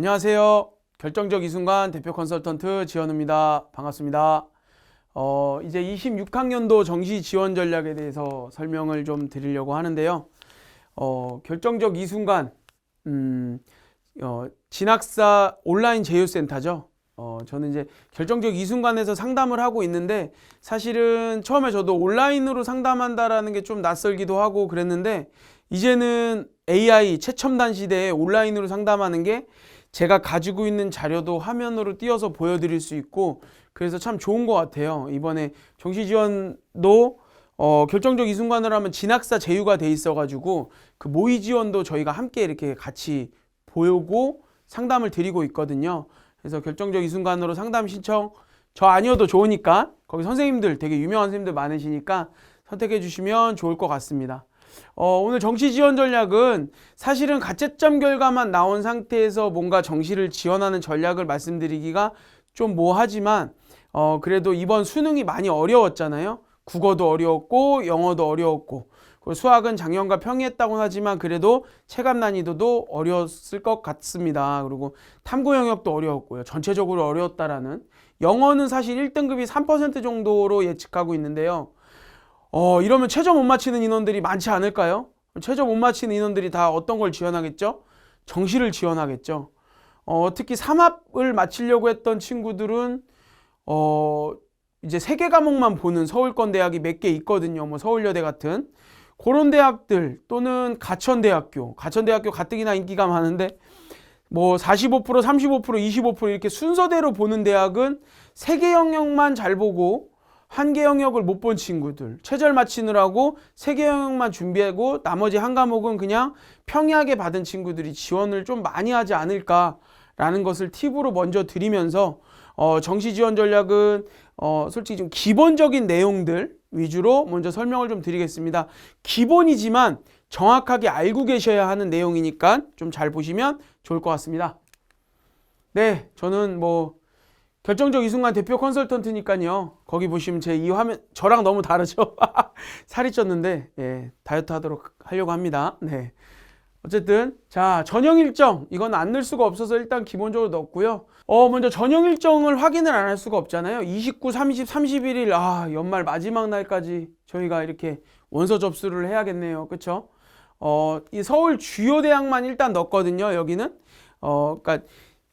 안녕하세요. 결정적 이 순간 대표 컨설턴트 지현우입니다. 반갑습니다. 이제 26학년도 정시 지원 전략에 대해서 설명을 좀 드리려고 하는데요. 결정적 이 순간, 진학사 온라인 제휴센터죠. 저는 이제 결정적 이 순간에서 상담을 하고 있는데, 사실은 처음에 저도 온라인으로 상담한다라는 게 좀 낯설기도 하고 그랬는데, 이제는 AI 최첨단 시대에 온라인으로 상담하는 게 제가 가지고 있는 자료도 화면으로 띄워서 보여드릴 수 있고, 그래서 참 좋은 것 같아요. 이번에 정시지원도 결정적 이 순간을 하면 진학사 제휴가 돼 있어가지고 그 모의 지원도 저희가 함께 이렇게 같이 보고 상담을 드리고 있거든요. 그래서 결정적 이 순간으로 상담 신청, 저 아니어도 좋으니까 거기 선생님들 되게 유명한 선생님들 많으시니까 선택해 주시면 좋을 것 같습니다. 오늘 정시 지원 전략은 사실은 가채점 결과만 나온 상태에서 뭔가 정시를 지원하는 전략을 말씀드리기가 좀 뭐하지만, 그래도 이번 수능이 많이 어려웠잖아요. 국어도 어려웠고 영어도 어려웠고, 그리고 수학은 작년과 평이했다고는 하지만 그래도 체감 난이도도 어려웠을 것 같습니다. 그리고 탐구 영역도 어려웠고요. 전체적으로 어려웠다라는, 영어는 사실 1등급이 3% 정도로 예측하고 있는데요. 이러면 최저 못 맞히는 인원들이 많지 않을까요? 최저 못 맞히는 인원들이 다 어떤 걸 지원하겠죠? 정시를 지원하겠죠. 특히 3합을 맞히려고 했던 친구들은 이제 3개 과목만 보는 서울권 대학이 몇 개 있거든요. 뭐 서울여대 같은 그런 대학들, 또는 가천대학교 가뜩이나 인기가 많은데 뭐 45%, 35%, 25% 이렇게 순서대로 보는 대학은 3개 영역만 잘 보고 1개 영역을 못 본 친구들, 최저 맞히느라고 3개 영역만 준비하고 나머지 1 과목은 그냥 평이하게 받은 친구들이 지원을 좀 많이 하지 않을까라는 것을 팁으로 먼저 드리면서, 정시 지원 전략은 솔직히 좀 기본적인 내용들 위주로 먼저 설명을 좀 드리겠습니다. 기본이지만 정확하게 알고 계셔야 하는 내용이니까 좀 잘 보시면 좋을 것 같습니다. 네, 저는 결정적 이 순간 대표 컨설턴트니까요. 거기 보시면 제 이 화면 저랑 너무 다르죠. 살이 쪘는데, 예, 다이어트 하려고 합니다. 네. 어쨌든 자, 전형 일정 이건 안 넣을 수가 없어서 일단 기본적으로 넣었고요. 먼저 전형 일정을 확인을 안 할 수가 없잖아요. 29, 30, 31일 연말 마지막 날까지 저희가 이렇게 원서 접수를 해야겠네요. 그렇죠? 이 서울 주요 대학만 일단 넣었거든요. 여기는 그러니까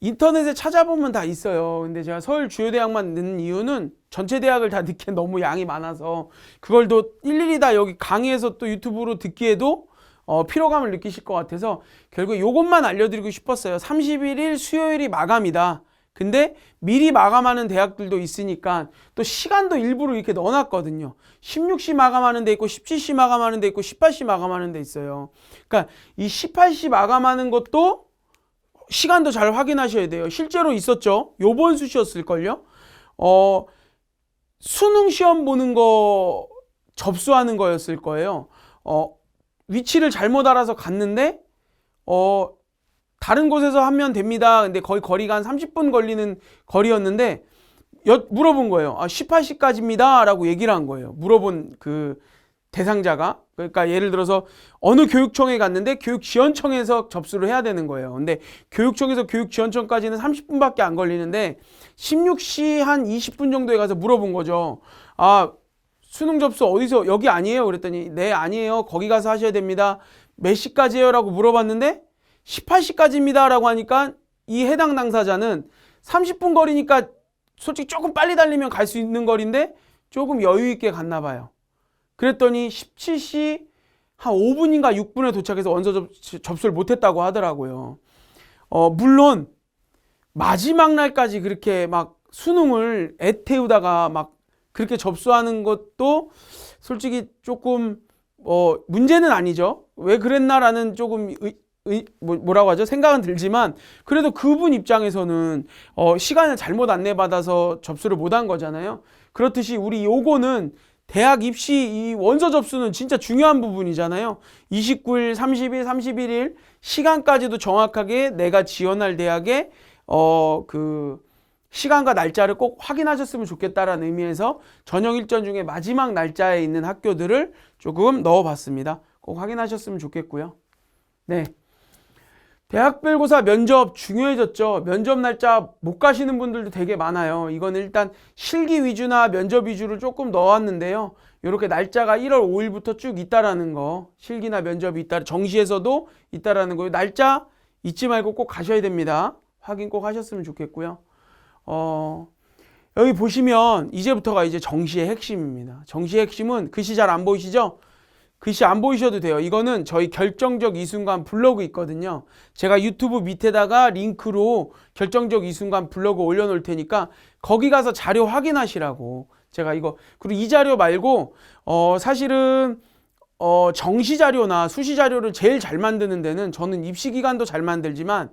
인터넷에 찾아보면 다 있어요. 근데 제가 서울 주요 대학만 넣는 이유는 전체 대학을 다 넣기엔 너무 양이 많아서, 그걸 또 일일이 다 여기 강의에서 또 유튜브로 듣기에도 피로감을 느끼실 것 같아서 결국 이것만 알려드리고 싶었어요. 31일 수요일이 마감이다. 근데 미리 마감하는 대학들도 있으니까 또 시간도 일부러 이렇게 넣어놨거든요. 16시 마감하는 데 있고 17시 마감하는 데 있고 18시 마감하는 데 있어요. 그러니까 이 18시 마감하는 것도 시간도 잘 확인하셔야 돼요. 실제로 있었죠. 요번 수시였을걸요. 수능 시험 보는 거 접수하는 거였을 거예요. 위치를 잘못 알아서 갔는데 다른 곳에서 하면 됩니다. 근데 거의 거리가 한 30분 걸리는 거리였는데 물어본 거예요. 18시까지입니다 라고 얘기를 한 거예요. 물어본 그 대상자가. 그러니까 예를 들어서 어느 교육청에 갔는데 교육지원청에서 접수를 해야 되는 거예요. 근데 교육청에서 교육지원청까지는 30분밖에 안 걸리는데 16시 한 20분 정도에 가서 물어본 거죠. 수능 접수 어디서, 여기 아니에요? 그랬더니 네, 아니에요. 거기 가서 하셔야 됩니다. 몇 시까지예요? 라고 물어봤는데 18시까지입니다 라고 하니까 이 해당 당사자는 30분 거리니까 솔직히 조금 빨리 달리면 갈 수 있는 거리인데 조금 여유 있게 갔나 봐요. 그랬더니 17시 한 5분인가 6분에 도착해서 원서 접수를 못했다고 하더라고요. 물론 마지막 날까지 그렇게 막 수능을 애태우다가 막 그렇게 접수하는 것도 솔직히 조금 문제는 아니죠. 왜 그랬나라는 조금 뭐라고 하죠? 생각은 들지만, 그래도 그분 입장에서는 시간을 잘못 안내받아서 접수를 못한 거잖아요. 그렇듯이 우리 요거는 대학 입시 이 원서 접수는 진짜 중요한 부분이잖아요. 29일, 30일, 31일 시간까지도 정확하게 내가 지원할 대학의 그 시간과 날짜를 꼭 확인하셨으면 좋겠다라는 의미에서 전형 일정 중에 마지막 날짜에 있는 학교들을 조금 넣어봤습니다. 꼭 확인하셨으면 좋겠고요. 네. 대학별고사 면접 중요해졌죠. 면접 날짜 못 가시는 분들도 되게 많아요. 이건 일단 실기 위주나 면접 위주로 조금 넣어왔는데요. 이렇게 날짜가 1월 5일부터 쭉 있다라는 거, 실기나 면접이 있다, 정시에서도 있다라는 거예요. 날짜 잊지 말고 꼭 가셔야 됩니다. 확인 꼭 하셨으면 좋겠고요. 여기 보시면 이제부터가 이제 정시의 핵심입니다. 정시의 핵심은 글씨 잘 안 보이시죠? 글씨 안 보이셔도 돼요. 이거는 저희 결정적 이 순간 블로그 있거든요. 제가 유튜브 밑에다가 링크로 결정적 이 순간 블로그 올려놓을 테니까 거기 가서 자료 확인하시라고. 제가 이거, 그리고 이 자료 말고 사실은 정시 자료나 수시 자료를 제일 잘 만드는 데는 저는 입시 기관도 잘 만들지만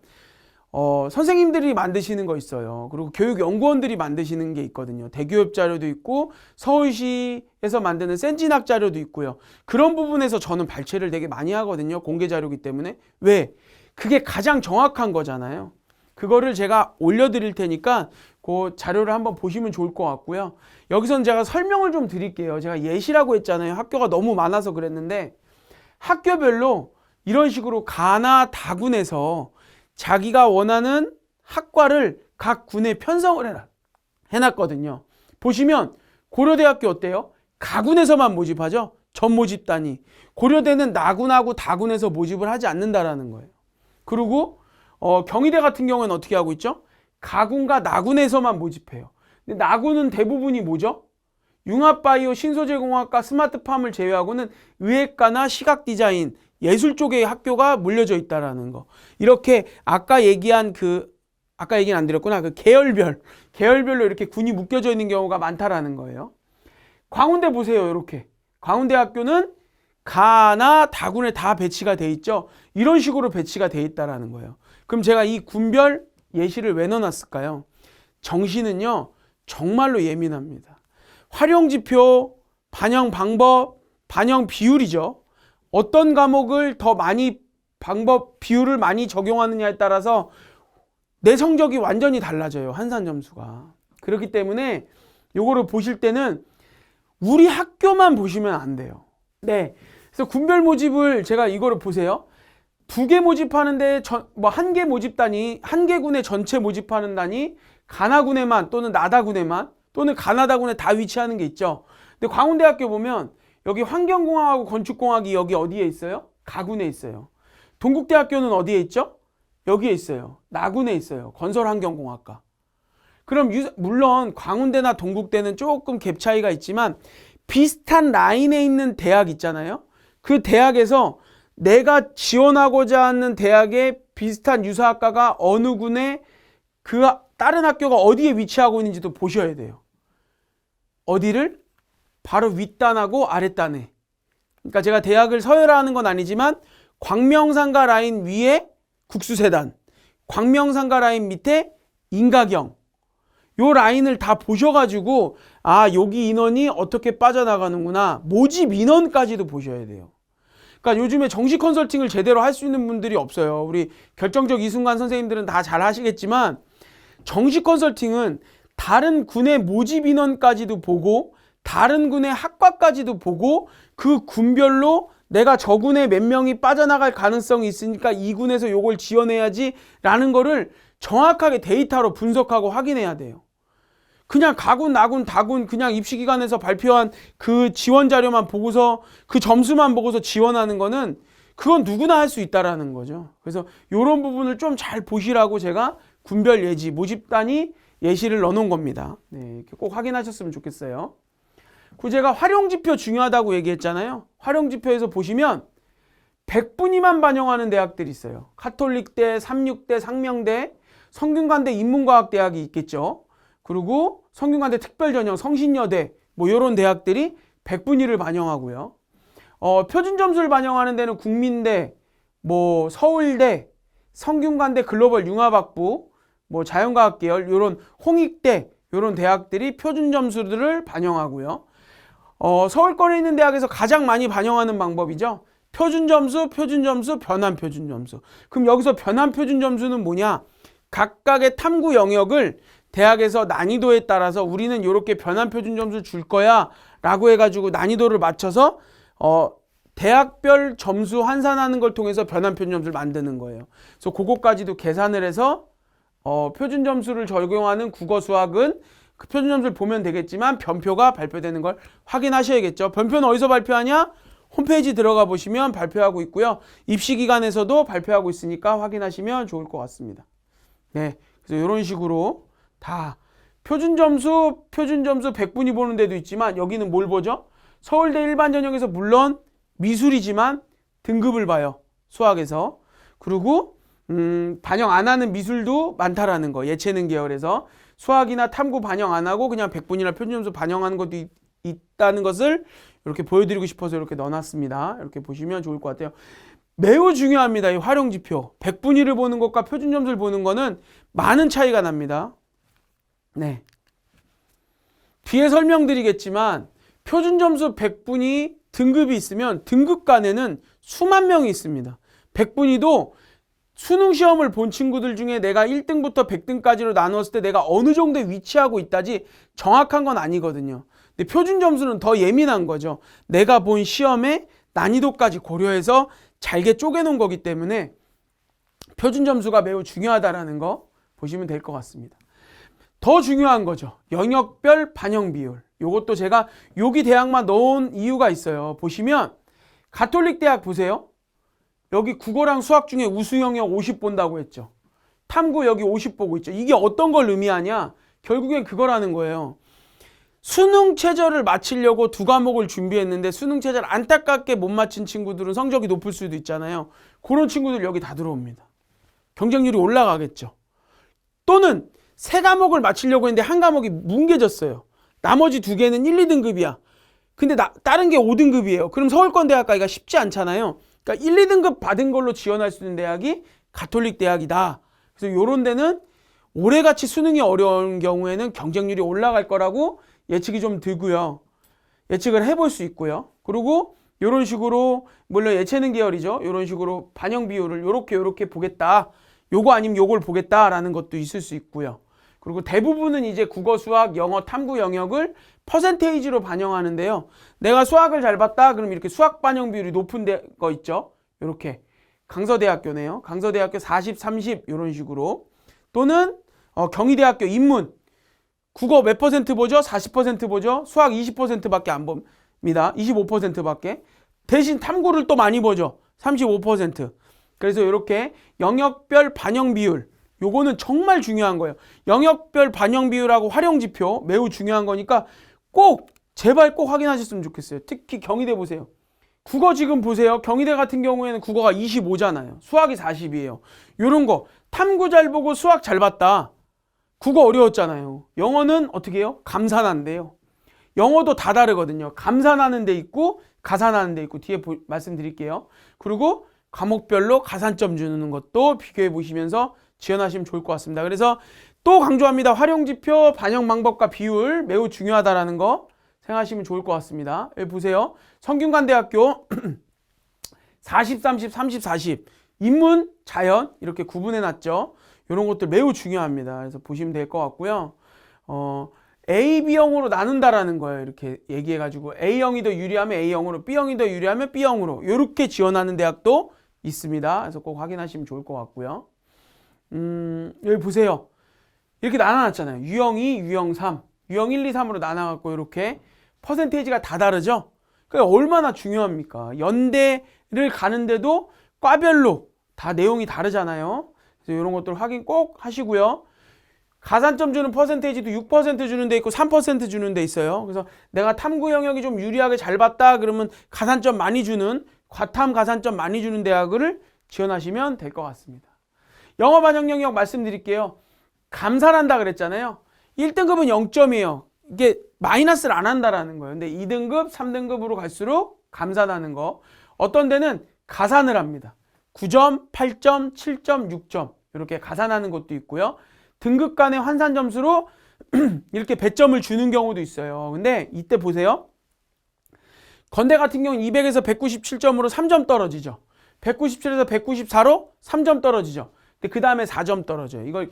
선생님들이 만드시는 거 있어요. 그리고 교육연구원들이 만드시는 게 있거든요. 대교협 자료도 있고 서울시에서 만드는 센진학 자료도 있고요. 그런 부분에서 저는 발췌를 되게 많이 하거든요. 공개 자료이기 때문에. 왜? 그게 가장 정확한 거잖아요. 그거를 제가 올려드릴 테니까 그 자료를 한번 보시면 좋을 것 같고요. 여기서는 제가 설명을 좀 드릴게요. 제가 예시라고 했잖아요. 학교가 너무 많아서 그랬는데 학교별로 이런 식으로 가나 다군에서 자기가 원하는 학과를 각 군에 편성을 해놨거든요. 보시면 고려대학교 어때요? 가군에서만 모집하죠. 전 모집 단위. 고려대는 나군하고 다군에서 모집을 하지 않는다라는 거예요. 그리고 경희대 같은 경우는 어떻게 하고 있죠? 가군과 나군에서만 모집해요. 근데 나군은 대부분이 뭐죠? 융합바이오, 신소재공학과, 스마트팜을 제외하고는 의예과나 시각디자인, 예술 쪽의 학교가 몰려져 있다라는 거. 이렇게 아까 얘기한 아까 얘기는 안 드렸구나. 그 계열별로 이렇게 군이 묶여져 있는 경우가 많다라는 거예요. 광운대 보세요. 이렇게. 광운대학교는 가나 다군에 다 배치가 돼 있죠. 이런 식으로 배치가 돼 있다라는 거예요. 그럼 제가 이 군별 예시를 왜 넣어놨을까요? 정시는요, 정말로 예민합니다. 활용지표, 반영 방법, 반영 비율이죠. 어떤 과목을 더 많이 비율을 많이 적용하느냐에 따라서 내 성적이 완전히 달라져요. 한산 점수가. 그렇기 때문에 요거를 보실 때는 우리 학교만 보시면 안 돼요. 네. 그래서 군별 모집을 제가 이거를 보세요. 2개 모집하는데 뭐 1개 모집 단위, 1개 군에 전체 모집하는 단위, 가나군에만 또는 나다군에만 또는 가나다군에 다 위치하는 게 있죠. 근데 광운대학교 보면 여기 환경공학하고 건축공학이 여기 어디에 있어요? 가군에 있어요. 동국대학교는 어디에 있죠? 여기에 있어요. 나군에 있어요. 건설환경공학과. 그럼 물론 광운대나 동국대는 조금 갭 차이가 있지만 비슷한 라인에 있는 대학 있잖아요. 그 대학에서 내가 지원하고자 하는 대학의 비슷한 유사학과가 어느 군에 그 다른 학교가 어디에 위치하고 있는지도 보셔야 돼요. 어디를? 바로 윗단하고 아랫단에. 그러니까 제가 대학을 서열화하는 건 아니지만 광명상가 라인 위에 국수세단, 광명상가 라인 밑에 인가경, 요 라인을 다 보셔가지고 여기 인원이 어떻게 빠져나가는구나. 모집 인원까지도 보셔야 돼요. 그러니까 요즘에 정시 컨설팅을 제대로 할 수 있는 분들이 없어요. 우리 결정적 이 순간 선생님들은 다 잘 하시겠지만 정시 컨설팅은 다른 군의 모집 인원까지도 보고 다른 군의 학과까지도 보고 그 군별로 내가 저 군에 몇 명이 빠져나갈 가능성이 있으니까 이 군에서 요걸 지원해야지 라는 거를 정확하게 데이터로 분석하고 확인해야 돼요. 그냥 가군, 나군, 다군 그냥 입시기관에서 발표한 그 지원 자료만 보고서 그 점수만 보고서 지원하는 거는 그건 누구나 할 수 있다라는 거죠. 그래서 이런 부분을 좀 잘 보시라고 제가 군별 예지, 모집 단위 예시를 넣어놓은 겁니다. 네, 꼭 확인하셨으면 좋겠어요. 그 제가 활용지표 중요하다고 얘기했잖아요. 활용지표에서 보시면 100분위만 반영하는 대학들이 있어요. 카톨릭대, 삼육대, 상명대, 성균관대 인문과학대학이 있겠죠. 그리고 성균관대 특별전형, 성신여대 뭐 이런 대학들이 100분위를 반영하고요. 표준점수를 반영하는 데는 국민대, 뭐 서울대, 성균관대 글로벌 융합학부, 뭐 자연과학 계열 이런 홍익대 이런 대학들이 표준점수들을 반영하고요. 서울권에 있는 대학에서 가장 많이 반영하는 방법이죠. 표준점수, 변환 표준점수. 그럼 여기서 변환 표준점수는 뭐냐? 각각의 탐구 영역을 대학에서 난이도에 따라서 우리는 이렇게 변환 표준점수 줄 거야 라고 해가지고 난이도를 맞춰서 대학별 점수 환산하는 걸 통해서 변환 표준 점수를 만드는 거예요. 그래서 그거까지도 계산을 해서 표준 점수를 적용하는 국어 수학은 그 표준 점수를 보면 되겠지만 변표가 발표되는 걸 확인하셔야겠죠. 변표는 어디서 발표하냐? 홈페이지 들어가 보시면 발표하고 있고요. 입시기관에서도 발표하고 있으니까 확인하시면 좋을 것 같습니다. 네, 그래서 이런 식으로 다 표준 점수 100분위 보는 데도 있지만 여기는 뭘 보죠? 서울대 일반 전형에서 물론 미술이지만 등급을 봐요. 수학에서. 그리고 반영 안 하는 미술도 많다라는 거. 예체능 계열에서 수학이나 탐구 반영 안 하고 그냥 100분위나 표준 점수 반영하는 것도 있다는 것을 이렇게 보여드리고 싶어서 이렇게 넣어놨습니다. 이렇게 보시면 좋을 것 같아요. 매우 중요합니다. 이 활용지표. 100분위를 보는 것과 표준 점수를 보는 거는 많은 차이가 납니다. 네. 뒤에 설명드리겠지만 표준 점수 100분위 등급이 있으면 등급 간에는 수만 명이 있습니다. 100분위도 수능 시험을 본 친구들 중에 내가 1등부터 100등까지로 나누었을 때 내가 어느 정도에 위치하고 있다지 정확한 건 아니거든요. 근데 표준 점수는 더 예민한 거죠. 내가 본 시험의 난이도까지 고려해서 잘게 쪼개놓은 거기 때문에 표준 점수가 매우 중요하다는 거 보시면 될 것 같습니다. 더 중요한 거죠. 영역별 반영 비율. 요것도 제가 여기 대학만 넣은 이유가 있어요. 보시면 가톨릭 대학 보세요. 여기 국어랑 수학 중에 우수 영역 50 본다고 했죠. 탐구 여기 50 보고 있죠. 이게 어떤 걸 의미하냐? 결국엔 그거라는 거예요. 수능 최저를 맞추려고 두 과목을 준비했는데 수능 최저를 안타깝게 못 맞힌 친구들은 성적이 높을 수도 있잖아요. 그런 친구들 여기 다 들어옵니다. 경쟁률이 올라가겠죠. 또는 세 과목을 맞추려고 했는데 한 과목이 뭉개졌어요. 나머지 두 개는 1, 2등급이야. 근데 다른 게 5등급이에요. 그럼 서울권대학 가기가 쉽지 않잖아요. 그러니까 1, 2등급 받은 걸로 지원할 수 있는 대학이 가톨릭 대학이다. 그래서 이런 데는 올해같이 수능이 어려운 경우에는 경쟁률이 올라갈 거라고 예측이 좀 들고요. 예측을 해볼 수 있고요. 그리고 이런 식으로 물론 예체능 계열이죠. 이런 식으로 반영 비율을 요렇게 보겠다. 요거 아니면 요걸 보겠다라는 것도 있을 수 있고요. 그리고 대부분은 이제 국어, 수학, 영어, 탐구 영역을 퍼센테이지로 반영하는데요. 내가 수학을 잘 봤다. 그럼 이렇게 수학 반영 비율이 높은 거 있죠. 이렇게 강서대학교네요. 강서대학교 40, 30 이런 식으로 또는 경희대학교 인문 국어 몇 퍼센트 보죠? 40% 보죠? 수학 20%밖에 안 봅니다. 25%밖에. 대신 탐구를 또 많이 보죠. 35%. 그래서 이렇게 영역별 반영 비율 요거는 정말 중요한 거예요. 영역별 반영 비율하고 활용지표 매우 중요한 거니까 꼭 제발 꼭 확인하셨으면 좋겠어요. 특히 경희대 보세요. 국어 지금 보세요. 경희대 같은 경우에는 국어가 25잖아요. 수학이 40이에요. 요런 거 탐구 잘 보고 수학 잘 봤다. 국어 어려웠잖아요. 영어는 어떻게 해요? 감산한대요. 영어도 다 다르거든요. 감산하는 데 있고 가산하는 데 있고 뒤에 말씀드릴게요. 그리고 과목별로 가산점 주는 것도 비교해 보시면서 지원하시면 좋을 것 같습니다. 그래서 또 강조합니다. 활용지표, 반영 방법과 비율 매우 중요하다는 거 생각하시면 좋을 것 같습니다. 여기 보세요. 성균관대학교 40, 30, 30, 40 인문, 자연 이렇게 구분해 놨죠. 이런 것들 매우 중요합니다. 그래서 보시면 될 것 같고요. A, B형으로 나눈다라는 거예요. 이렇게 얘기해가지고 A형이 더 유리하면 A형으로, B형이 더 유리하면 B형으로 이렇게 지원하는 대학도 있습니다. 그래서 꼭 확인하시면 좋을 것 같고요. 여기 보세요. 이렇게 나눠놨잖아요. 유형 2, 유형 3, 유형 1, 2, 3으로 나눠갖고 이렇게 퍼센테이지가 다 다르죠. 그러니까 얼마나 중요합니까? 연대를 가는데도 과별로 다 내용이 다르잖아요. 그래서 이런 것들 확인 꼭 하시고요. 가산점 주는 퍼센테이지도 6% 주는 데 있고 3% 주는 데 있어요. 그래서 내가 탐구 영역이 좀 유리하게 잘 봤다 그러면 가산점 많이 주는 과탐 가산점 많이 주는 대학을 지원하시면 될 것 같습니다. 영어 반영 영역 말씀드릴게요. 감산한다 그랬잖아요. 1등급은 0점이에요. 이게 마이너스를 안 한다라는 거예요. 근데 2등급, 3등급으로 갈수록 감산하는 거. 어떤 데는 가산을 합니다. 9점, 8점, 7점, 6점 이렇게 가산하는 것도 있고요. 등급 간의 환산 점수로 이렇게 배점을 주는 경우도 있어요. 근데 이때 보세요. 건대 같은 경우는 200에서 197점으로 3점 떨어지죠. 197에서 194로 3점 떨어지죠. 근데 그 다음에 4점 떨어져요.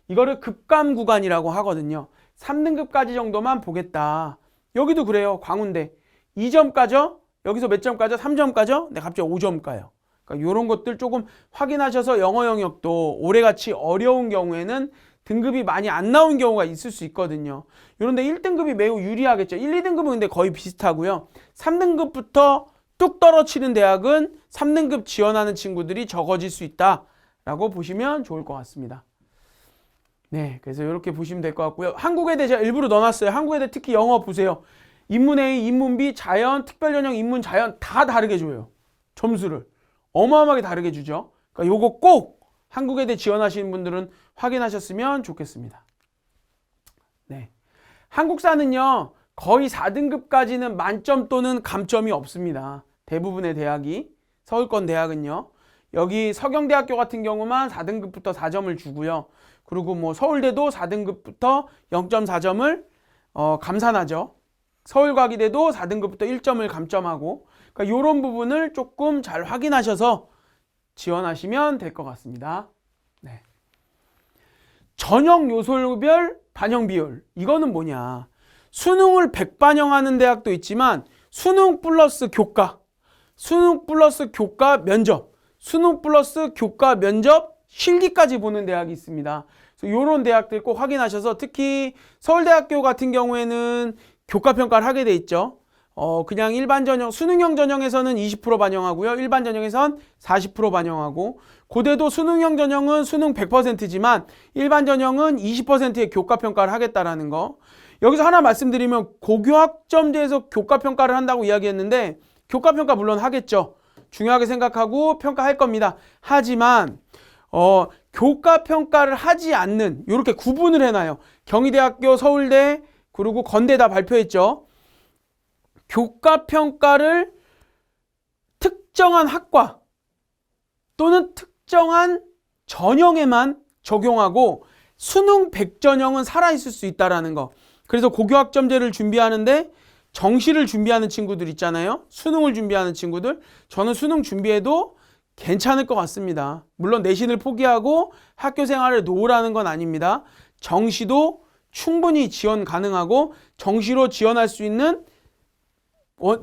이거를 급감 구간이라고 하거든요. 3등급까지 정도만 보겠다. 여기도 그래요. 광운대 2점까지 여기서 몇 점 까죠? 3점 까죠? 네, 갑자기 5점 까요. 그러니까 이런 것들 조금 확인하셔서 영어 영역도 올해같이 어려운 경우에는 등급이 많이 안 나온 경우가 있을 수 있거든요. 이런데 1등급이 매우 유리하겠죠. 1, 2등급은 근데 거의 비슷하고요. 3등급부터 뚝 떨어지는 대학은 3등급 지원하는 친구들이 적어질 수 있다라고 보시면 좋을 것 같습니다. 네, 그래서 이렇게 보시면 될 것 같고요. 한국외대 제가 일부러 넣어놨어요. 한국외대 특히 영어 보세요. 인문 A, 인문 B, 자연, 특별전형, 인문, 자연 다 다르게 줘요. 점수를. 어마어마하게 다르게 주죠. 그러니까 요거 꼭 한국외대 지원하시는 분들은 확인하셨으면 좋겠습니다. 네, 한국사는요 거의 4등급까지는 만점 또는 감점이 없습니다. 대부분의 대학이. 서울권 대학은요. 여기 서경대학교 같은 경우만 4등급부터 4점을 주고요. 그리고 뭐 서울대도 4등급부터 0.4점을 감산하죠. 서울과기대도 4등급부터 1점을 감점하고, 그러니까 이런 부분을 조금 잘 확인하셔서 지원하시면 될 것 같습니다. 네. 전형 요소별 반영 비율. 이거는 뭐냐. 수능을 100반영하는 대학도 있지만 수능 플러스 교과, 수능 플러스 교과 면접, 수능 플러스 교과 면접 실기까지 보는 대학이 있습니다. 그래서 이런 대학들 꼭 확인하셔서, 특히 서울대학교 같은 경우에는 교과 평가를 하게 돼 있죠. 그냥 일반 전형, 수능형 전형에서는 20% 반영하고요. 일반 전형에선 40% 반영하고, 고대도 수능형 전형은 수능 100%지만 일반 전형은 20%의 교과 평가를 하겠다라는 거. 여기서 하나 말씀드리면, 고교학점제에서 교과 평가를 한다고 이야기했는데 교과 평가 물론 하겠죠. 중요하게 생각하고 평가할 겁니다. 하지만 교과 평가를 하지 않는, 이렇게 구분을 해놔요. 경희대학교, 서울대, 그리고 건대 다 발표했죠. 교과 평가를 특정한 학과 또는 특정한 전형에만 적용하고 수능 100전형은 살아있을 수 있다는 거. 그래서 고교학점제를 준비하는데 정시를 준비하는 친구들 있잖아요. 수능을 준비하는 친구들. 저는 수능 준비해도 괜찮을 것 같습니다. 물론 내신을 포기하고 학교 생활을 놓으라는 건 아닙니다. 정시도 충분히 지원 가능하고 정시로 지원할 수 있는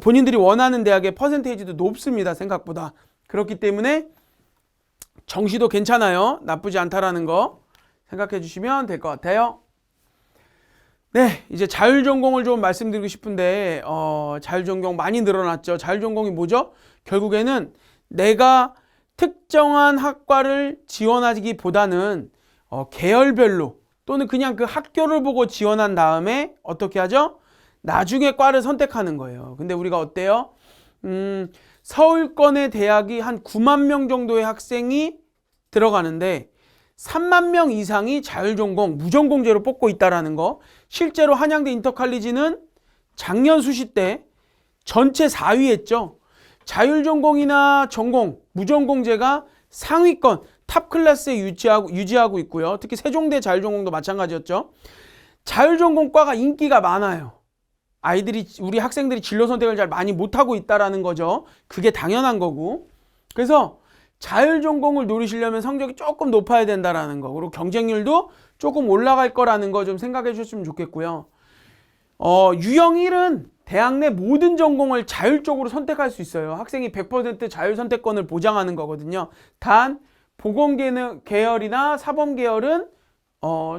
본인들이 원하는 대학의 퍼센테이지도 높습니다. 생각보다. 그렇기 때문에 정시도 괜찮아요. 나쁘지 않다라는 거 생각해 주시면 될 것 같아요. 네, 이제 자율전공을 좀 말씀드리고 싶은데 자율전공 많이 늘어났죠. 자율전공이 뭐죠? 결국에는 내가 특정한 학과를 지원하기보다는 계열별로 또는 그냥 그 학교를 보고 지원한 다음에 어떻게 하죠? 나중에 과를 선택하는 거예요. 근데 우리가 어때요? 서울권의 대학이 한 9만 명 정도의 학생이 들어가는데 3만 명 이상이 자율전공, 무전공제로 뽑고 있다는 거. 실제로 한양대 인터칼리지는 작년 수시 때 전체 4위 했죠. 자율전공이나 전공, 무전공제가 상위권, 탑 클래스에 유지하고 있고요. 특히 세종대 자율전공도 마찬가지였죠. 자율전공과가 인기가 많아요. 우리 학생들이 진로 선택을 잘 많이 못하고 있다는 거죠. 그게 당연한 거고. 그래서 자율전공을 노리시려면 성적이 조금 높아야 된다는 거. 그리고 경쟁률도 조금 올라갈 거라는 거 좀 생각해 주셨으면 좋겠고요. 유형 1은 대학 내 모든 전공을 자율적으로 선택할 수 있어요. 학생이 100% 자율 선택권을 보장하는 거거든요. 단 보건 계열이나 사범 계열은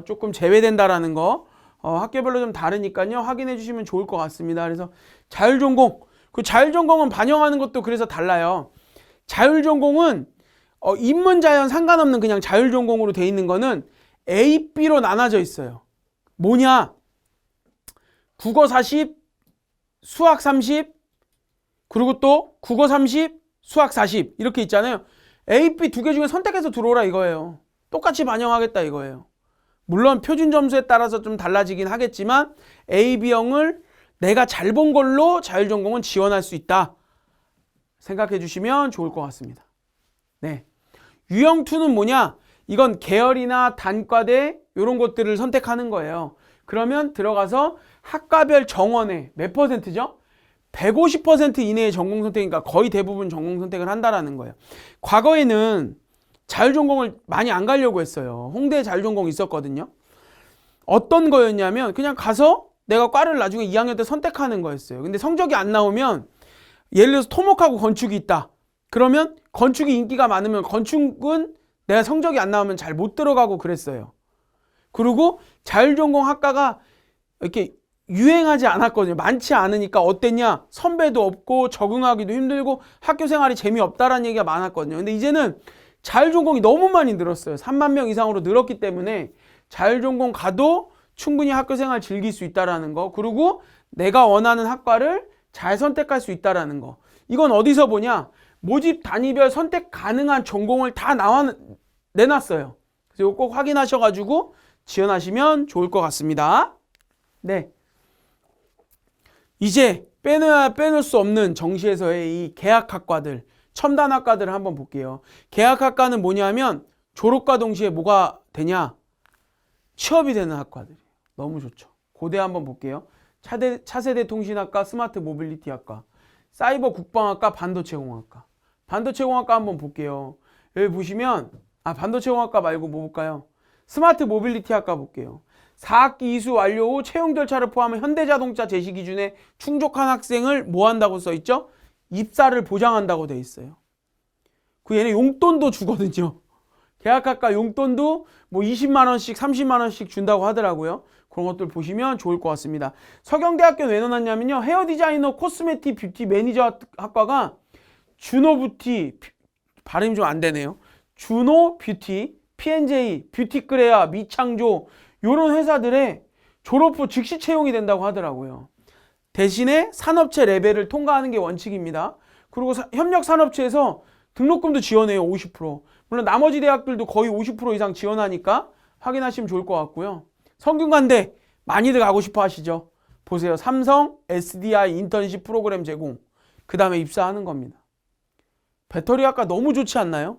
조금 제외된다라는 거. 학교별로 좀 다르니까요. 확인해 주시면 좋을 것 같습니다. 그래서 자율전공, 그 자율전공은 반영하는 것도 그래서 달라요. 자율전공은 인문자연 상관없는 그냥 자율전공으로 돼 있는 거는 A, B로 나눠져 있어요. 뭐냐? 국어 40, 수학 30, 그리고 또 국어 30, 수학 40 이렇게 있잖아요. A, B 두 개 중에 선택해서 들어오라 이거예요. 똑같이 반영하겠다 이거예요. 물론 표준 점수에 따라서 좀 달라지긴 하겠지만 A, B형을 내가 잘 본 걸로 자율전공은 지원할 수 있다. 생각해 주시면 좋을 것 같습니다. 네. 유형 2는 뭐냐? 이건 계열이나 단과대 이런 것들을 선택하는 거예요. 그러면 들어가서 학과별 정원에 몇 %죠? 150% 이내의 전공 선택이니까 거의 대부분 전공 선택을 한다라는 거예요. 과거에는 자율전공을 많이 안 가려고 했어요. 홍대에 자율전공 있었거든요. 어떤 거였냐면 그냥 가서 내가 과를 나중에 2학년 때 선택하는 거였어요. 근데 성적이 안 나오면 예를 들어서 토목하고 건축이 있다. 그러면 건축이 인기가 많으면 건축은 내가 성적이 안 나오면 잘 못 들어가고 그랬어요. 그리고 자율전공학과가 이렇게 유행하지 않았거든요. 많지 않으니까 어땠냐? 선배도 없고 적응하기도 힘들고 학교 생활이 재미없다라는 얘기가 많았거든요. 근데 이제는 자율전공이 너무 많이 늘었어요. 3만 명 이상으로 늘었기 때문에 자율전공 가도 충분히 학교 생활 즐길 수 있다라는 거. 그리고 내가 원하는 학과를 잘 선택할 수 있다라는 거. 이건 어디서 보냐? 모집 단위별 선택 가능한 전공을 다 내놨어요. 그래서 이거 꼭 확인하셔가지고 지원하시면 좋을 것 같습니다. 네. 이제 빼놓을 수 없는 정시에서의 이 계약학과들, 첨단학과들을 한번 볼게요. 계약학과는 뭐냐면 졸업과 동시에 뭐가 되냐? 취업이 되는 학과들이에요. 너무 좋죠. 고대 한번 볼게요. 차세대 통신학과, 스마트 모빌리티학과, 사이버 국방학과, 반도체공학과. 반도체공학과 한번 볼게요. 여기 보시면 반도체공학과 말고 뭐 볼까요? 스마트 모빌리티학과 볼게요. 4학기 이수 완료 후 채용 절차를 포함한 현대자동차 제시 기준에 충족한 학생을 뭐 한다고 써있죠? 입사를 보장한다고 돼 있어요. 그 얘네 용돈도 주거든요. 계약학과 용돈도 뭐 20만 원씩 30만 원씩 준다고 하더라고요. 그런 것들 보시면 좋을 것 같습니다. 서경대학교는 왜 넣어놨냐면요. 헤어 디자이너, 코스메틱, 뷰티 매니저 학과가 준호 뷰티, 발음이 좀 안 되네요. 준호 뷰티, P&J, 뷰티크레아, 미창조 이런 회사들의 졸업 후 즉시 채용이 된다고 하더라고요. 대신에 산업체 레벨을 통과하는 게 원칙입니다. 그리고 협력산업체에서 등록금도 지원해요. 50%. 물론 나머지 대학들도 거의 50% 이상 지원하니까 확인하시면 좋을 것 같고요. 성균관대 많이들 가고 싶어 하시죠. 보세요. 삼성 SDI 인턴십 프로그램 제공. 그 다음에 입사하는 겁니다. 배터리학과 너무 좋지 않나요?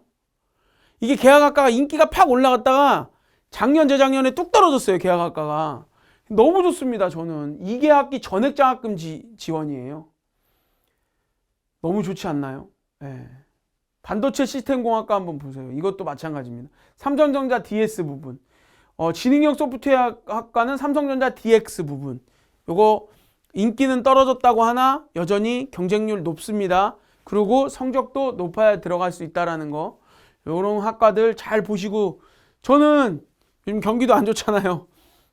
이게 계약학과가 인기가 팍 올라갔다가 작년 재작년에 뚝 떨어졌어요. 계약학과가. 너무 좋습니다. 저는 2개학기 전액장학금 지원이에요. 너무 좋지 않나요? 네. 반도체 시스템공학과 한번 보세요. 이것도 마찬가지입니다. 삼성전자 DS 부분. 지능형 소프트웨어 학과는 삼성전자 DX 부분. 요거 인기는 떨어졌다고 하나 여전히 경쟁률 높습니다. 그리고 성적도 높아야 들어갈 수 있다는 거. 요런 학과들 잘 보시고, 저는 요즘 경기도 안 좋잖아요.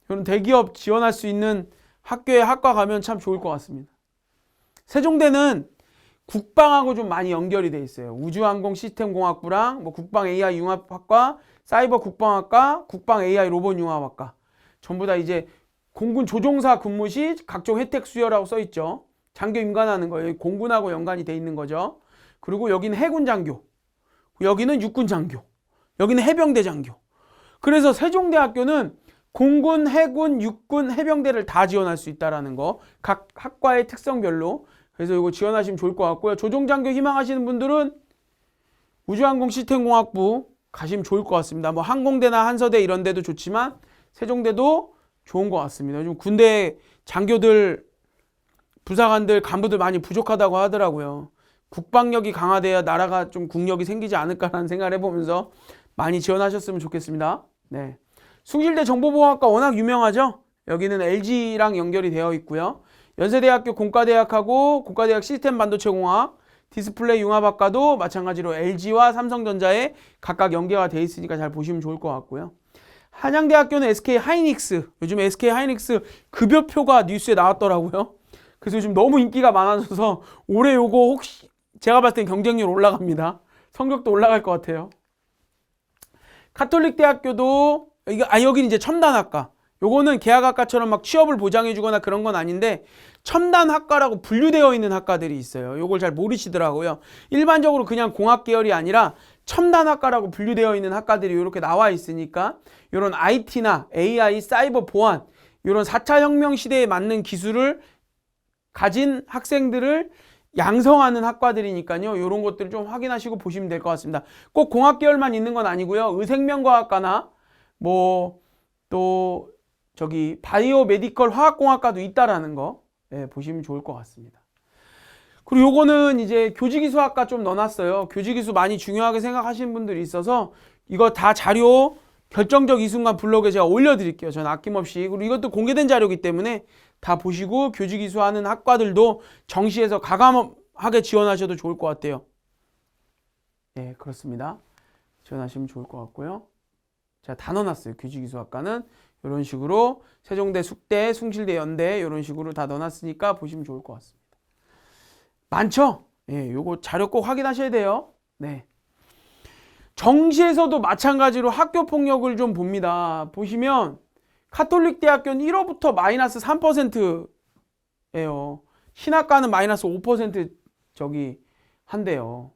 이런 대기업 지원할 수 있는 학교에 학과 가면 참 좋을 것 같습니다. 세종대는 국방하고 좀 많이 연결이 돼 있어요. 우주항공 시스템공학부랑 뭐 국방 AI 융합학과, 사이버 국방학과, 국방 AI 로봇 융합학과. 전부 다 이제 공군 조종사 근무 시 각종 혜택 수여라고 써 있죠. 장교 임관하는 거예요. 공군하고 연관이 돼 있는 거죠. 그리고 여기는 해군 장교, 여기는 육군 장교, 여기는 해병대 장교. 그래서 세종대학교는 공군, 해군, 육군, 해병대를 다 지원할 수 있다는 거. 각 학과의 특성별로. 그래서 이거 지원하시면 좋을 것 같고요. 조종장교 희망하시는 분들은 우주항공 시스템공학부 가시면 좋을 것 같습니다. 뭐 항공대나 한서대 이런 데도 좋지만 세종대도 좋은 것 같습니다. 요즘 군대 장교들, 부사관들, 간부들 많이 부족하다고 하더라고요. 국방력이 강화돼야 나라가 좀 국력이 생기지 않을까라는 생각을 해보면서 많이 지원하셨으면 좋겠습니다. 네. 숭실대 정보보호학과 워낙 유명하죠. 여기는 LG랑 연결이 되어 있고요. 연세대학교 공과대학하고 공과대학 시스템 반도체공학, 디스플레이 융합학과도 마찬가지로 LG와 삼성전자에 각각 연계가 되어 있으니까 잘 보시면 좋을 것 같고요. 한양대학교는 SK하이닉스, 요즘 SK하이닉스 급여표가 뉴스에 나왔더라고요. 그래서 요즘 너무 인기가 많아져서 올해 요거 혹시 제가 봤을 땐 경쟁률 올라갑니다. 성적도 올라갈 것 같아요. 가톨릭대학교도 여기는 이제 첨단학과. 요거는 계약학과처럼 막 취업을 보장해 주거나 그런 건 아닌데 첨단학과라고 분류되어 있는 학과들이 있어요. 요걸 잘 모르시더라고요. 일반적으로 그냥 공학 계열이 아니라 첨단학과라고 분류되어 있는 학과들이 이렇게 나와 있으니까 이런 IT나 AI, 사이버 보안 이런 4차 혁명 시대에 맞는 기술을 가진 학생들을 양성하는 학과들이니까요. 이런 것들을 좀 확인하시고 보시면 될 것 같습니다. 꼭 공학 계열만 있는 건 아니고요. 의생명과학과나 뭐 또 저기 바이오 메디컬 화학공학과도 있다라는 거 보시면 좋을 것 같습니다. 그리고 요거는 이제 교직이수학과 좀 넣어놨어요. 교직이수 많이 중요하게 생각하시는 분들이 있어서 이거 다 자료 결정적 이 순간 블로그에 제가 올려드릴게요. 저는 아낌없이. 그리고 이것도 공개된 자료이기 때문에 다 보시고 교직이수하는 학과들도 정시에서 가감하는 하게 지원하셔도 좋을 것 같아요. 예, 그렇습니다. 지원하시면 좋을 것 같고요. 제가 다 넣어놨어요. 규직이수학과는 이런 식으로 세종대, 숙대, 숭실대, 연대 이런 식으로 다 넣어놨으니까 보시면 좋을 것 같습니다. 많죠? 예, 요거 자료 꼭 확인하셔야 돼요. 네. 정시에서도 마찬가지로 학교 폭력을 좀 봅니다. 보시면 카톨릭 대학교는 1호부터 마이너스 3%예요. 신학과는 마이너스 5% 저기 한대요.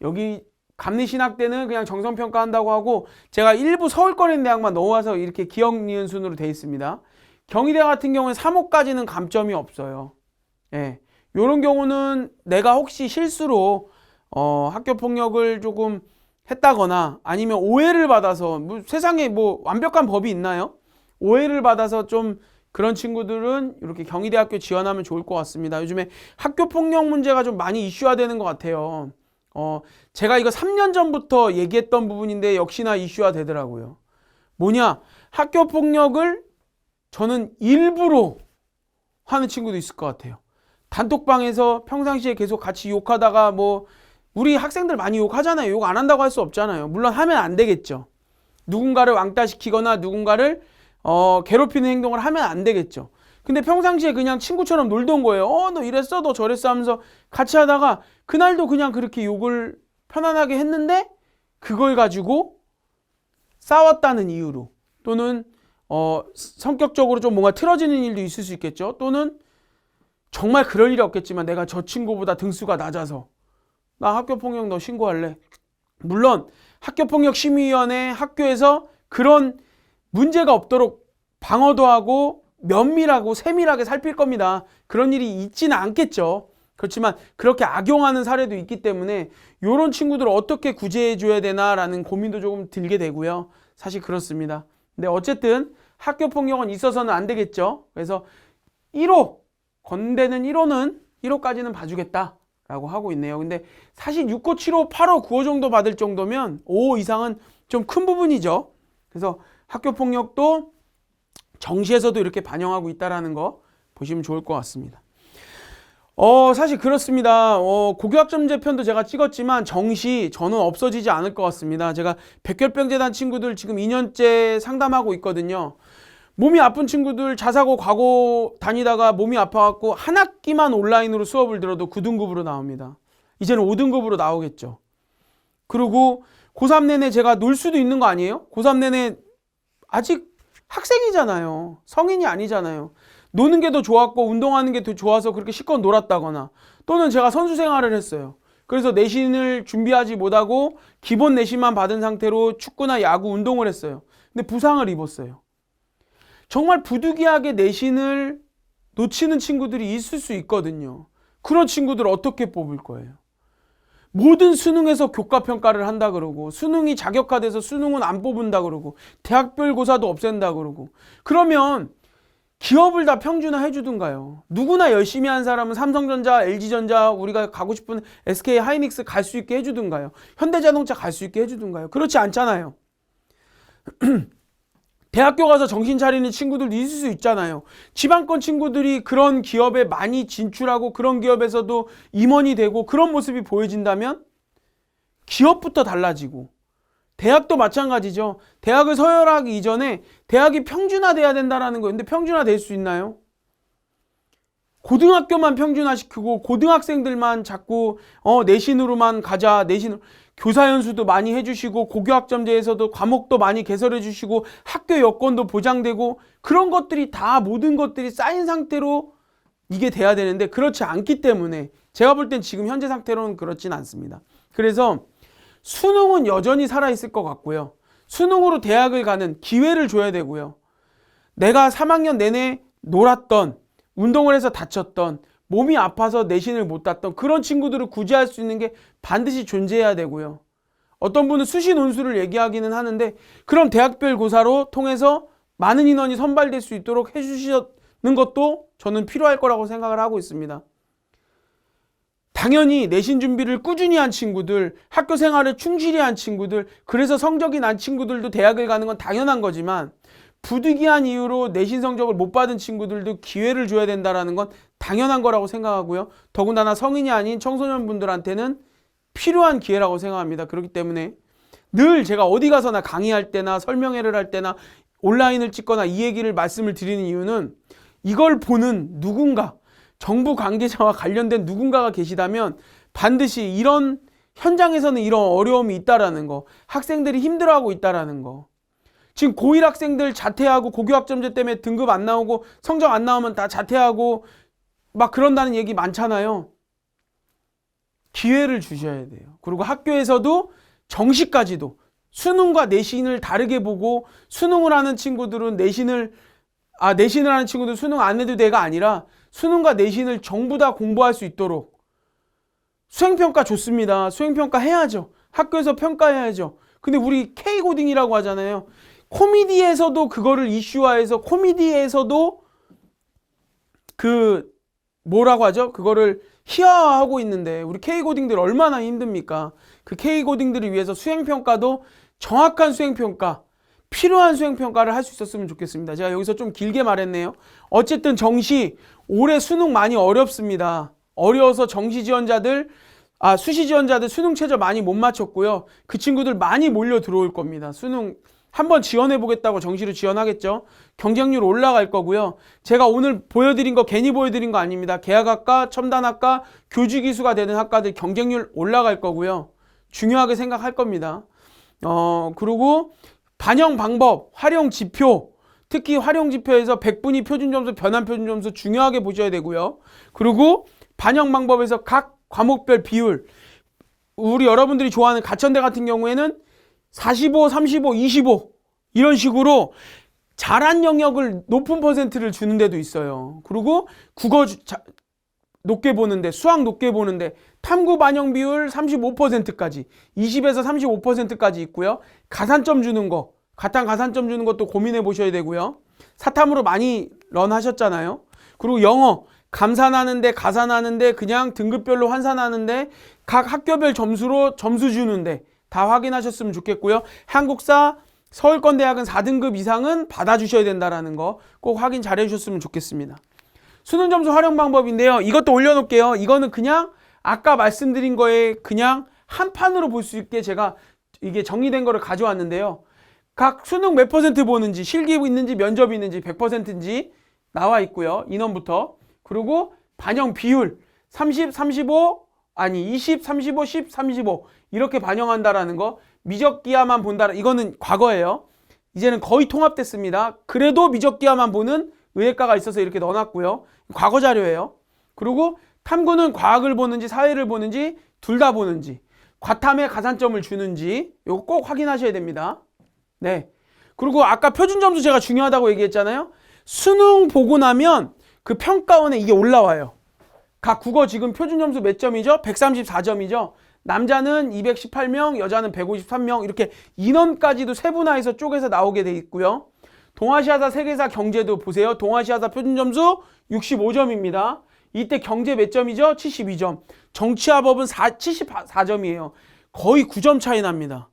여기 감리신학대는 그냥 정성평가 한다고 하고 제가 일부 서울권인 대학만 넣어와서 이렇게 기억 니은 순으로 되어 있습니다. 경희대 같은 경우는 3호까지는 감점이 없어요. 예. 요런 경우는 내가 혹시 실수로 학교 폭력을 조금 했다거나 아니면 오해를 받아서 뭐 세상에 뭐 완벽한 법이 있나요? 오해를 받아서 좀 그런 친구들은 이렇게 경희대학교 지원하면 좋을 것 같습니다. 요즘에 학교 폭력 문제가 좀 많이 이슈화되는 것 같아요. 제가 이거 3년 전부터 얘기했던 부분인데 역시나 이슈화 되더라고요. 뭐냐? 학교 폭력을 저는 일부러 하는 친구도 있을 것 같아요. 단톡방에서 평상시에 계속 같이 욕하다가 뭐 우리 학생들 많이 욕하잖아요. 욕 안 한다고 할 수 없잖아요. 물론 하면 안 되겠죠. 누군가를 왕따시키거나 누군가를 괴롭히는 행동을 하면 안 되겠죠. 근데 평상시에 그냥 친구처럼 놀던 거예요. 너 이랬어? 너 저랬어? 하면서 같이 하다가 그날도 그냥 그렇게 욕을 편안하게 했는데 그걸 가지고 싸웠다는 이유로 또는 성격적으로 좀 뭔가 틀어지는 일도 있을 수 있겠죠. 또는 정말 그럴 일이 없겠지만 내가 저 친구보다 등수가 낮아서 나 학교폭력 너 신고할래. 물론 학교폭력심의위원회 학교에서 그런 문제가 없도록 방어도 하고 면밀하고 세밀하게 살필 겁니다. 그런 일이 있지는 않겠죠. 그렇지만 그렇게 악용하는 사례도 있기 때문에 이런 친구들을 어떻게 구제해 줘야 되나라는 고민도 조금 들게 되고요. 사실 그렇습니다. 근데 어쨌든 학교폭력은 있어서는 안 되겠죠. 그래서 1호 건대는 1호는 1호까지는 봐주겠다라고 하고 있네요. 근데 사실 6호, 7호, 8호, 9호 정도 받을 정도면 5호 이상은 좀 큰 부분이죠. 그래서 학교폭력도 정시에서도 이렇게 반영하고 있다는 거 보시면 좋을 것 같습니다. 사실 그렇습니다. 고교학점제 편도 제가 찍었지만 정시 저는 없어지지 않을 것 같습니다. 제가 백혈병재단 친구들 지금 2년째 상담하고 있거든요. 몸이 아픈 친구들 자사고 과고 다니다가 몸이 아파갖고 한 학기만 온라인으로 수업을 들어도 9등급으로 나옵니다. 이제는 5등급으로 나오겠죠. 그리고 고3 내내 제가 놀 수도 있는 거 아니에요? 고3 내내 아직 학생이잖아요. 성인이 아니잖아요. 노는 게 더 좋았고 운동하는 게 더 좋아서 그렇게 실컷 놀았다거나 또는 제가 선수 생활을 했어요. 그래서 내신을 준비하지 못하고 기본 내신만 받은 상태로 축구나 야구 운동을 했어요. 근데 부상을 입었어요. 정말 부득이하게 내신을 놓치는 친구들이 있을 수 있거든요. 그런 친구들 어떻게 뽑을 거예요? 모든 수능에서 교과평가를 한다 그러고 수능이 자격화돼서 수능은 안 뽑은다 그러고 대학별 고사도 없앤다 그러고 그러면 기업을 다 평준화 해주든가요. 누구나 열심히 한 사람은 삼성전자, LG전자 우리가 가고 싶은 SK 하이닉스 갈 수 있게 해주든가요. 현대자동차 갈 수 있게 해주든가요. 그렇지 않잖아요. 대학교 가서 정신 차리는 친구들도 있을 수 있잖아요. 지방권 친구들이 그런 기업에 많이 진출하고 그런 기업에서도 임원이 되고 그런 모습이 보여진다면 기업부터 달라지고 대학도 마찬가지죠. 대학을 서열하기 이전에 대학이 평준화돼야 된다는 거예요. 근데 평준화될 수 있나요? 고등학교만 평준화시키고 고등학생들만 자꾸 내신으로만 가자. 내신으로 교사 연수도 많이 해주시고 고교학점제에서도 과목도 많이 개설해 주시고 학교 여건도 보장되고 그런 것들이 다 모든 것들이 쌓인 상태로 이게 돼야 되는데 그렇지 않기 때문에 제가 볼 땐 지금 현재 상태로는 그렇진 않습니다. 그래서 수능은 여전히 살아있을 것 같고요. 수능으로 대학을 가는 기회를 줘야 되고요. 내가 3학년 내내 놀았던 운동을 해서 다쳤던 몸이 아파서 내신을 못 땄던 그런 친구들을 구제할 수 있는 게 반드시 존재해야 되고요. 어떤 분은 수시 논술을 얘기하기는 하는데 그럼 대학별 고사로 통해서 많은 인원이 선발될 수 있도록 해주시는 것도 저는 필요할 거라고 생각을 하고 있습니다. 당연히 내신 준비를 꾸준히 한 친구들, 학교 생활을 충실히 한 친구들, 그래서 성적이 난 친구들도 대학을 가는 건 당연한 거지만 부득이한 이유로 내신 성적을 못 받은 친구들도 기회를 줘야 된다는 건 당연한 거라고 생각하고요. 더군다나 성인이 아닌 청소년분들한테는 필요한 기회라고 생각합니다. 그렇기 때문에 늘 제가 어디 가서나 강의할 때나 설명회를 할 때나 온라인을 찍거나 이 얘기를 말씀을 드리는 이유는 이걸 보는 누군가, 정부 관계자와 관련된 누군가가 계시다면 반드시 이런 현장에서는 이런 어려움이 있다라는 거, 학생들이 힘들어하고 있다라는 거. 지금 고1 학생들 자퇴하고 고교학점제 때문에 등급 안 나오고 성적 안 나오면 다 자퇴하고 막 그런다는 얘기 많잖아요. 기회를 주셔야 돼요. 그리고 학교에서도 정시까지도 수능과 내신을 다르게 보고 수능을 하는 친구들은 내신을 하는 친구들은 수능 안 해도 돼가 아니라 수능과 내신을 전부 다 공부할 수 있도록 수행평가 좋습니다. 수행평가 해야죠. 학교에서 평가해야죠. 근데 우리 K고딩이라고 하잖아요. 코미디에서도 그거를 이슈화해서 코미디에서도 뭐라고 하죠? 그거를 희화화하고 있는데 우리 K고딩들 얼마나 힘듭니까? 그 K고딩들을 위해서 수행평가도 정확한 수행평가, 필요한 수행평가를 할 수 있었으면 좋겠습니다. 제가 여기서 좀 길게 말했네요. 어쨌든 정시, 올해 수능 많이 어렵습니다. 어려워서 수시 지원자들 수능 최저 많이 못 맞췄고요. 그 친구들 많이 몰려 들어올 겁니다. 수능 한번 지원해 보겠다고 정시로 지원하겠죠. 경쟁률 올라갈 거고요. 제가 오늘 보여드린 거 괜히 보여드린 거 아닙니다. 계약학과, 첨단학과, 교직이수가 되는 학과들 경쟁률 올라갈 거고요. 중요하게 생각할 겁니다. 그리고 반영 방법, 활용 지표, 특히 활용 지표에서 100분위 표준점수, 변환 표준점수 중요하게 보셔야 되고요. 그리고 반영 방법에서 각 과목별 비율, 우리 여러분들이 좋아하는 가천대 같은 경우에는 45, 35, 25 이런 식으로 잘한 영역을 높은 퍼센트를 주는 데도 있어요. 그리고 국어 높게 보는데, 수학 높게 보는데 탐구 반영 비율 35%까지 20에서 35%까지 있고요. 가산점 주는 거, 가산점 주는 것도 고민해 보셔야 되고요. 사탐으로 많이 런하셨잖아요. 그리고 영어 감산하는데, 가산하는데, 그냥 등급별로 환산하는데 각 학교별 점수로 점수 주는데 다 확인하셨으면 좋겠고요. 한국사, 서울권대학은 4등급 이상은 받아주셔야 된다는 거 꼭 확인 잘 해주셨으면 좋겠습니다. 수능 점수 활용 방법인데요. 이것도 올려놓을게요. 이거는 그냥 아까 말씀드린 거에 그냥 한 판으로 볼 수 있게 제가 이게 정리된 거를 가져왔는데요. 각 수능 몇 퍼센트 보는지, 실기 있는지, 면접이 있는지, 100%인지 나와 있고요. 인원부터. 그리고 반영 비율 30, 35, 20, 35, 10, 35 이렇게 반영한다라는 거. 미적기하만 본다. 이거는 과거예요. 이제는 거의 통합됐습니다. 그래도 미적기하만 보는 의예과가 있어서 이렇게 넣어놨고요. 과거 자료예요. 그리고 탐구는 과학을 보는지 사회를 보는지 둘 다 보는지, 과탐에 가산점을 주는지 이거 꼭 확인하셔야 됩니다. 네. 그리고 아까 표준점수 제가 중요하다고 얘기했잖아요. 수능 보고 나면 그 평가원에 이게 올라와요. 각 국어 지금 표준점수 몇 점이죠? 134점이죠. 남자는 218명, 여자는 153명 이렇게 인원까지도 세분화해서 쪼개서 나오게 돼 있고요. 동아시아사, 세계사, 경제도 보세요. 동아시아사 표준점수 65점입니다. 이때 경제 몇 점이죠? 72점. 정치와 법은 74점이에요. 거의 9점 차이 납니다.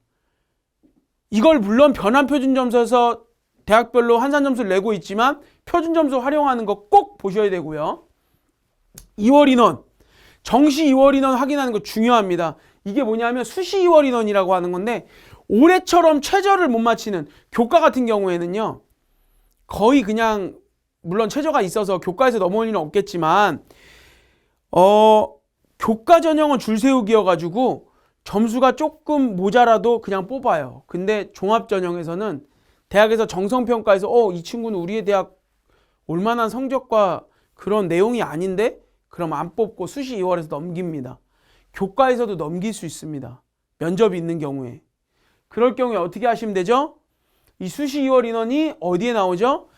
이걸 물론 변환 표준점수에서 대학별로 환산점수를 내고 있지만 표준점수 활용하는 거 꼭 보셔야 되고요. 2월 인원, 정시 2월 인원 확인하는 거 중요합니다. 이게 뭐냐면 수시 2월 인원이라고 하는 건데 올해처럼 최저를 못 맞히는 교과 같은 경우에는요. 거의 그냥 물론 최저가 있어서 교과에서 넘어올 일은 없겠지만 교과 전형은 줄 세우기여가지고 점수가 조금 모자라도 그냥 뽑아요. 근데 종합 전형에서는 대학에서 정성평가에서 이 친구는 우리의 대학 올만한 성적과 그런 내용이 아닌데? 그럼 안 뽑고 수시 2월에서 넘깁니다. 교과에서도 넘길 수 있습니다. 면접이 있는 경우에. 그럴 경우에 어떻게 하시면 되죠? 이 수시 2월 인원이 어디에 나오죠?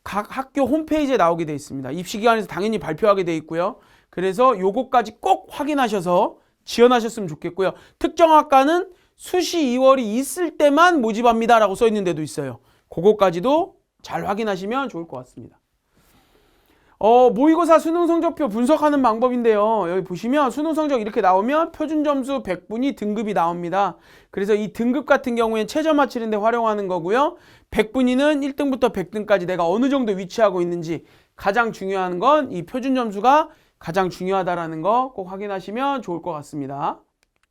각 학교 홈페이지에 나오게 되어 있습니다. 입시기관에서 당연히 발표하게 되어 있고요. 그래서 요거까지 꼭 확인하셔서 지원하셨으면 좋겠고요. 특정 학과는 수시 2월이 있을 때만 모집합니다 라고 써 있는 데도 있어요. 그거까지도 잘 확인하시면 좋을 것 같습니다. 모의고사 수능 성적표 분석하는 방법인데요. 여기 보시면 수능 성적 이렇게 나오면 표준 점수 100분이 등급이 나옵니다. 그래서 이 등급 같은 경우엔 최저 맞추는데 활용하는 거고요. 100분위는 1등부터 100등까지 내가 어느 정도 위치하고 있는지 가장 중요한 건 이 표준 점수가 가장 중요하다라는 거 꼭 확인하시면 좋을 것 같습니다.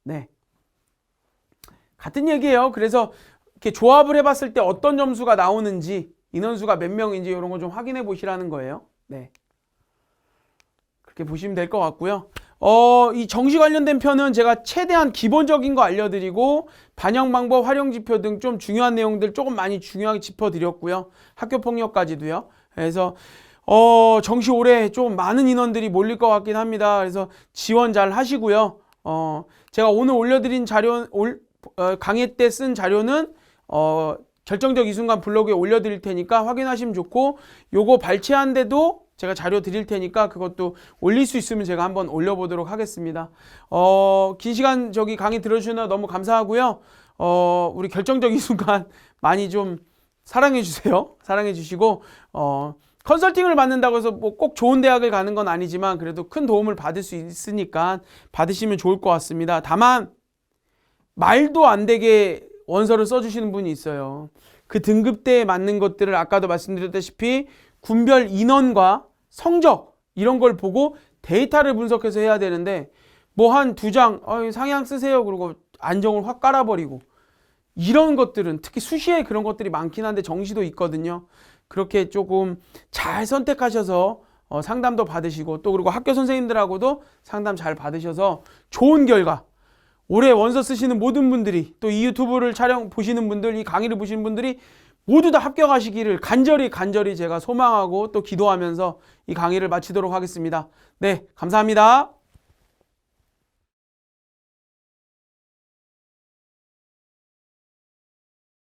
네. 같은 얘기예요. 그래서 이렇게 조합을 해봤을 때 어떤 점수가 나오는지 인원수가 몇 명인지 이런 거 좀 확인해 보시라는 거예요. 네. 그렇게 보시면 될 것 같고요. 이 정시 관련된 편은 제가 최대한 기본적인 거 알려드리고 반영 방법, 활용 지표 등 좀 중요한 내용들 조금 많이 중요하게 짚어드렸고요. 학교 폭력까지도요. 그래서 정시 올해 좀 많은 인원들이 몰릴 것 같긴 합니다. 그래서 지원 잘 하시고요. 제가 오늘 올려드린 자료, 강의 때 쓴 자료는 결정적 이 순간 블로그에 올려드릴 테니까 확인하시면 좋고, 요거 발췌한데도 제가 자료 드릴 테니까 그것도 올릴 수 있으면 제가 한번 올려보도록 하겠습니다. 긴 시간 저기 강의 들어주셔서 너무 감사하고요. 우리 결정적 이 순간 많이 좀 사랑해 주세요. 사랑해 주시고, 컨설팅을 받는다고 해서 뭐 꼭 좋은 대학을 가는 건 아니지만 그래도 큰 도움을 받을 수 있으니까 받으시면 좋을 것 같습니다. 다만 말도 안 되게 원서를 써주시는 분이 있어요. 그 등급대에 맞는 것들을 아까도 말씀드렸다시피 군별 인원과 성적 이런 걸 보고 데이터를 분석해서 해야 되는데 뭐 한 2장 상향 쓰세요 그러고 안정을 확 깔아버리고 이런 것들은 특히 수시에 그런 것들이 많긴 한데 정시도 있거든요. 그렇게 조금 잘 선택하셔서 상담도 받으시고 또 그리고 학교 선생님들하고도 상담 잘 받으셔서 좋은 결과 올해 원서 쓰시는 모든 분들이 또 이 유튜브를 보시는 분들, 이 강의를 보시는 분들이 모두 다 합격하시기를 간절히 제가 소망하고 또 기도하면서 이 강의를 마치도록 하겠습니다. 네, 감사합니다.